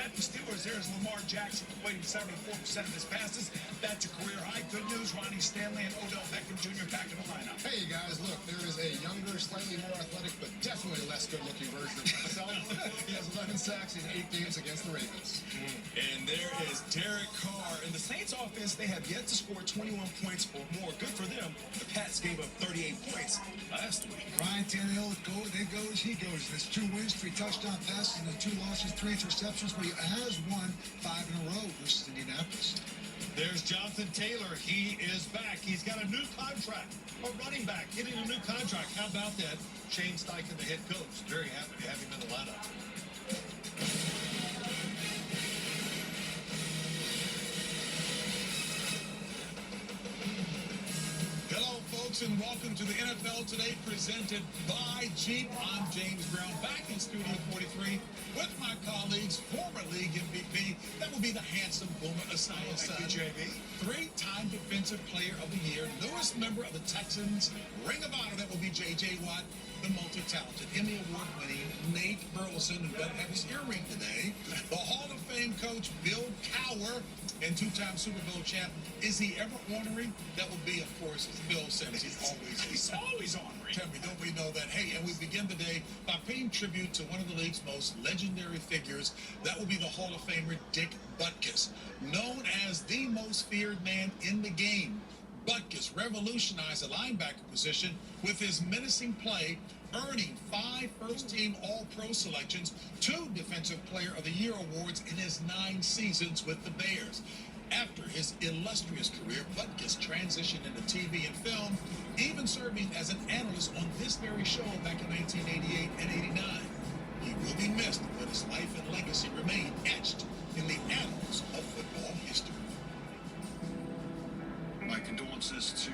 at the Steelers, there's Lamar Jackson completing 74% of his passes. That's a career high. Good news, Ronnie Stanley and Odell Beckham Jr. back in the lineup. Hey, you guys, look, there is a younger, slightly more athletic, but definitely less good-looking version of myself. He has 11 sacks in 8 games against the Ravens. And there is Derek Carr. In the Saints offense, they have yet to score 21 points or more. Good for them. The Pats gave up 38 points last week. Ryan Tannehill, they goes, he goes. There's 2 wins, 3 touchdown passes, and 2 losses, 3 interceptions, but he has won 5 in a row versus Indianapolis. There's Jonathan Taylor. He is back. He's got a new contract. A running back getting a new contract. How about that? Shane Steichen, the head coach. Very happy to have him in the lineup. Hello, folks, and welcome to the NFL Today, presented by Jeep. I'm James Brown, back in Studio 43 with my colleagues, former league MVP. That will be the handsome Boomer Esiason. Thank you, JB. 3-time Defensive Player of the Year, newest member of the Texans Ring of Honor. That will be J.J. Watt, the multi-talented Emmy Award-winning Nate Burleson, who doesn't have his earring today. The Hall of Fame coach, Bill Cowher, and 2-time Super Bowl champ. Is he ever ornery? That would be, of course, Bill Simmons. He's always ornery. Tell me, don't we know that? Hey, and we begin the day by paying tribute to one of the league's most legendary figures. That will be the Hall of Famer Dick Butkus, known as the most feared man in the game. Butkus revolutionized the linebacker position with his menacing play, earning 5 first-team All-Pro selections, 2 Defensive Player of the Year awards in his 9 seasons with the Bears. After his illustrious career, Butkus transitioned into TV and film, even serving as an analyst on this very show back in 1988 and 89. He will be missed, but his life and legacy remain etched in the annals of football history. My condolences to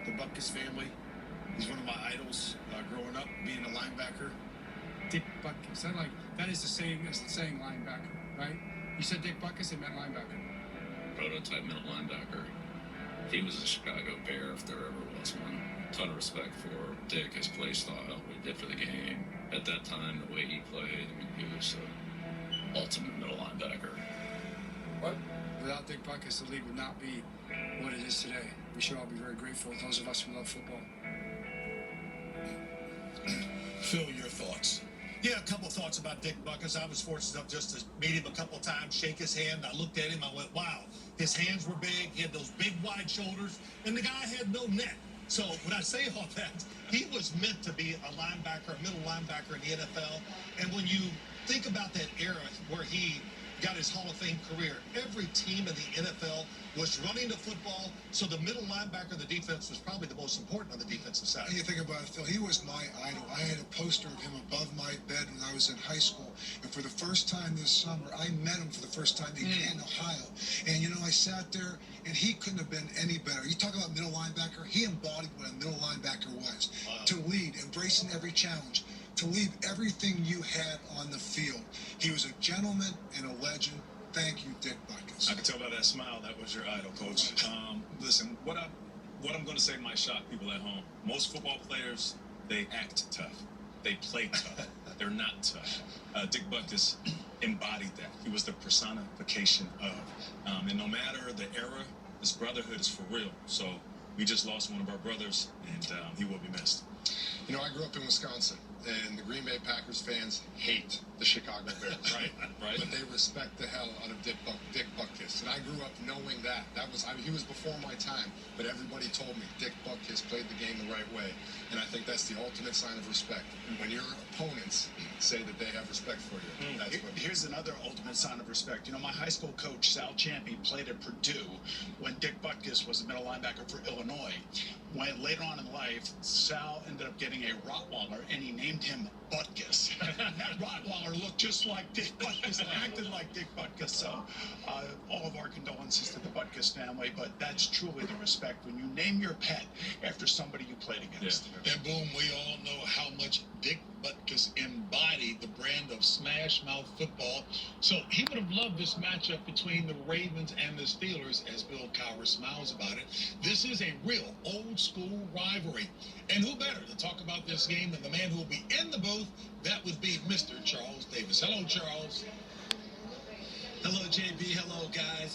the Butkus family. He's one of my idols growing up, being a linebacker. Dick Butkus. That is the same as saying linebacker, right? You said Dick Butkus, it meant linebacker. Prototype middle linebacker. He was a Chicago Bear if there ever was one. Ton of respect for Dick, his play style, what he did for the game. At that time, the way he played, I mean, he was an ultimate middle linebacker. What? Without Dick Butkus, the league would not be what it is today. We should all be very grateful, those of us who love football. Phil, your thoughts? Yeah, a couple thoughts about Dick Butkus. I was fortunate enough just to meet him a couple times, shake his hand. I looked at him, I went, wow. His hands were big, he had those big, wide shoulders, and the guy had no neck. So when I say all that, he was meant to be a linebacker, a middle linebacker in the NFL. And when you think about that era where he got his Hall of Fame career, every team in the NFL was running the football, so the middle linebacker of the defense was probably the most important on the defensive side. And you think about it, Phil, he was my idol. I had a poster of him above my bed when I was in high school. And for the first time this summer, I met him for the first time in Canton, Ohio. And, you know, I sat there, and he couldn't have been any better. You talk about middle linebacker, he embodied what a middle linebacker was. Wow. To lead, embracing every challenge, to leave everything you had on the field. He was a gentleman and a legend. Thank you, Dick Butkus. I can tell by that smile that was your idol, Coach. Listen, what I'm going to say might shock people at home. Most football players, they act tough. They play tough. They're not tough. Dick Butkus embodied that. He was the personification of. And no matter the era, this brotherhood is for real. So we just lost one of our brothers, and he will be missed. You know, I grew up in Wisconsin, and the Green Bay Packers fans hate the Chicago Bears. Right. But they respect the hell out of Dick Butkus. And I grew up knowing that. He was before my time, but everybody told me Dick Butkus played the game the right way. And I think that's the ultimate sign of respect. When your opponents say that they have respect for you. Here's another ultimate sign of respect. You know, my high school coach, Sal Champion, played at Purdue when Dick Butkus was the middle linebacker for Illinois. When later on in life, Sal ended up getting a Rottweiler, and he named him Butkus. That Rottweiler looked just like Dick Butkus and acted like Dick Butkus. So all of our condolences to the Butkus family, but that's truly the respect when you name your pet after somebody you played against. Yeah. And boom, we all know how much Dick Butkus embodied the brand of smash mouth football. So he would have loved this matchup between the Ravens and the Steelers, as Bill Cowher smiles about it. This is a real old school rivalry. And who better to talk about this game than the man who will be in the booth? That would be Mr. Charles Davis. Hello, Charles. JB. Hello, guys.